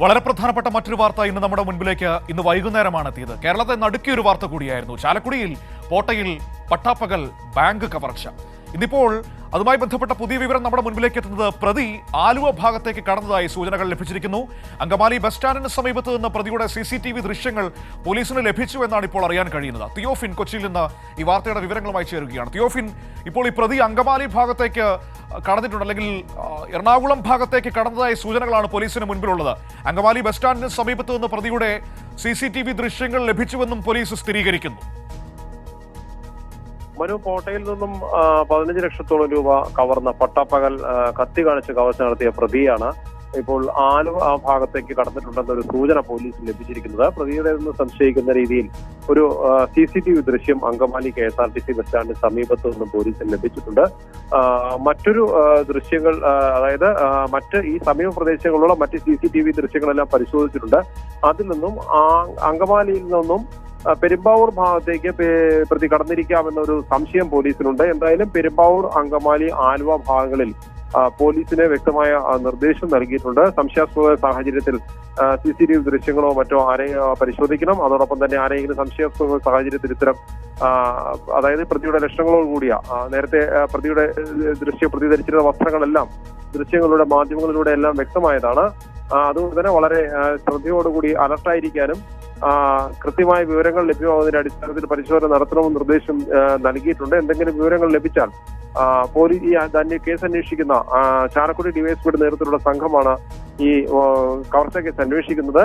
വളരെ പ്രധാനപ്പെട്ട മറ്റൊരു വാർത്ത ഇന്ന് നമ്മുടെ മുൻപിലേക്ക് ഇന്ന് വൈകുന്നേരമാണ് എത്തിയത്. കേരളത്തെ നടുക്കിയൊരു വാർത്ത കൂടിയായിരുന്നു. ചാലക്കുടിയിൽ പോട്ടയിൽ പട്ടാപ്പകൽ ബാങ്ക് കവർച്ച. ഇന്നിപ്പോൾ അതുമായി ബന്ധപ്പെട്ട പുതിയ വിവരം നമ്മുടെ മുൻപിലേക്ക് എത്തുന്നത് പ്രതി ആലുവ ഭാഗത്തേക്ക് കടന്നതായി സൂചനകൾ ലഭിച്ചിരിക്കുന്നു. അങ്കമാലി ബസ് സ്റ്റാൻഡിന് സമീപത്ത് നിന്ന് പ്രതിയുടെ CCTV ദൃശ്യങ്ങൾ പോലീസിന് ലഭിച്ചു എന്നാണ് ഇപ്പോൾ അറിയാൻ കഴിയുന്നത്. തിയോഫിൻ കൊച്ചിയിൽ നിന്ന് ഈ വാർത്തയുടെ വിവരങ്ങളുമായി ചേരുകയാണ്. തിയോഫിൻ, ഇപ്പോൾ ഈ പ്രതി അങ്കമാലി ഭാഗത്തേക്ക് കടന്നിട്ടുണ്ട്, അല്ലെങ്കിൽ എറണാകുളം ഭാഗത്തേക്ക് കടന്നതായി സൂചനകളാണ് പോലീസിന് മുൻപിലുള്ളത്. അങ്കമാലി ബസ് സ്റ്റാൻഡിന് സമീപത്ത് നിന്ന് പ്രതിയുടെ CCTV ദൃശ്യങ്ങൾ ലഭിച്ചുവെന്നും പോലീസ് സ്ഥിരീകരിക്കുന്നു. കോട്ടയിൽ നിന്നും 15 ലക്ഷത്തോളം രൂപ കവർന്ന പട്ടാപ്പകൽ കത്തി കാണിച്ച് കവർച്ച നടത്തിയ പ്രതിയാണ് ഇപ്പോൾ ആലുവ ഭാഗത്തേക്ക് കടന്നിട്ടുണ്ടെന്നൊരു സൂചന പോലീസിന് ലഭിച്ചിരിക്കുന്നത്. പ്രതിയുടെ നിന്ന് സംശയിക്കുന്ന രീതിയിൽ ഒരു CCTV ദൃശ്യം അങ്കമാലി KSRTC ബസ് സ്റ്റാൻഡിന് സമീപത്ത് നിന്നും പോലീസിന് ലഭിച്ചിട്ടുണ്ട്. മറ്റൊരു ദൃശ്യങ്ങൾ, അതായത് മറ്റ് ഈ സമീപ പ്രദേശങ്ങളിലുള്ള മറ്റ് CCTV ദൃശ്യങ്ങളെല്ലാം പരിശോധിച്ചിട്ടുണ്ട്. അതിൽ നിന്നും അങ്കമാലിയിൽ നിന്നും പെരുമ്പാവൂർ ഭാഗത്തേക്ക് പ്രതി കടന്നിരിക്കാമെന്നൊരു സംശയം പോലീസിനുണ്ട്. എന്തായാലും പെരുമ്പാവൂർ, അങ്കമാലി, ആലുവ ഭാഗങ്ങളിൽ പോലീസിന് വ്യക്തമായ നിർദ്ദേശം നൽകിയിട്ടുണ്ട്. സംശയാസ്പദ സാഹചര്യത്തിൽ CCTV ദൃശ്യങ്ങളോ മറ്റോ പരിശോധിക്കണം. അതോടൊപ്പം തന്നെ ആരെങ്കിലും സംശയാസ്പദ സാഹചര്യത്തിൽ ഇത്തരം അതായത് പ്രതിയുടെ ലക്ഷണങ്ങളോട് കൂടിയ നേരത്തെ പ്രതിയുടെ പ്രതി ധരിച്ചിരുന്ന വസ്ത്രങ്ങളെല്ലാം ദൃശ്യങ്ങളുടെ മാധ്യമങ്ങളിലൂടെ എല്ലാം വ്യക്തമായതാണ്. അതുകൊണ്ട് തന്നെ വളരെ ശ്രദ്ധയോടുകൂടി അലർട്ടായിരിക്കാനും കൃത്യമായ വിവരങ്ങൾ ലഭ്യമാവുന്നതിന്റെ അടിസ്ഥാനത്തിൽ പരിശോധന നടത്തണമെന്ന് നിർദ്ദേശം നൽകിയിട്ടുണ്ട്. എന്തെങ്കിലും വിവരങ്ങൾ ലഭിച്ചാൽ പോലീസ് ഈ കേസ് അന്വേഷിക്കുന്ന ചാലക്കുടി ഡിവൈഎസ്പിയുടെ നേതൃത്വത്തിലുള്ള സംഘമാണ് ഈ കവർച്ച കേസ് അന്വേഷിക്കുന്നത്.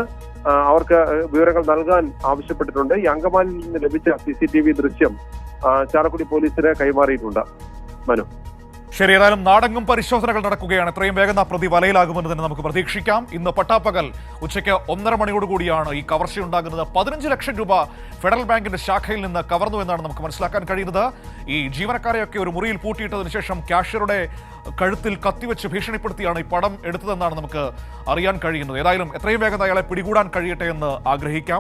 അവർക്ക് വിവരങ്ങൾ നൽകാൻ ആവശ്യപ്പെട്ടിട്ടുണ്ട്. ഈ അങ്കമാലിയിൽ നിന്ന് ലഭിച്ച CCTV ദൃശ്യം ചാലക്കുടി പോലീസിന് കൈമാറിയിട്ടുണ്ട്. മനു, ശരി, ഏതായാലും നാടെങ്ങും പരിശോധനകൾ നടക്കുകയാണ്. എത്രയും വേഗം ആ പ്രതി വലയിലാകുമെന്ന് തന്നെ നമുക്ക് പ്രതീക്ഷിക്കാം. ഇന്ന് പട്ടാപ്പകൽ ഉച്ചയ്ക്ക് 1:30 മണിയോടുകൂടിയാണ് ഈ കവർച്ചയുണ്ടാകുന്നത്. 15 ലക്ഷം രൂപ ഫെഡറൽ ബാങ്കിന്റെ ശാഖയിൽ നിന്ന് കവർന്നു എന്നാണ് നമുക്ക് മനസ്സിലാക്കാൻ കഴിയുന്നത്. ഈ ജീവനക്കാരെയൊക്കെ ഒരു മുറിയിൽ പൂട്ടിയിട്ടതിനു ശേഷം ക്യാഷ്യറുടെ കഴുത്തിൽ കത്തിവെച്ച് ഭീഷണിപ്പെടുത്തിയാണ് ഈ പണം എടുത്തതെന്നാണ് നമുക്ക് അറിയാൻ കഴിയുന്നത്. ഏതായാലും എത്രയും വേഗം അയാളെ പിടികൂടാൻ കഴിയട്ടെ എന്ന് ആഗ്രഹിക്കാം.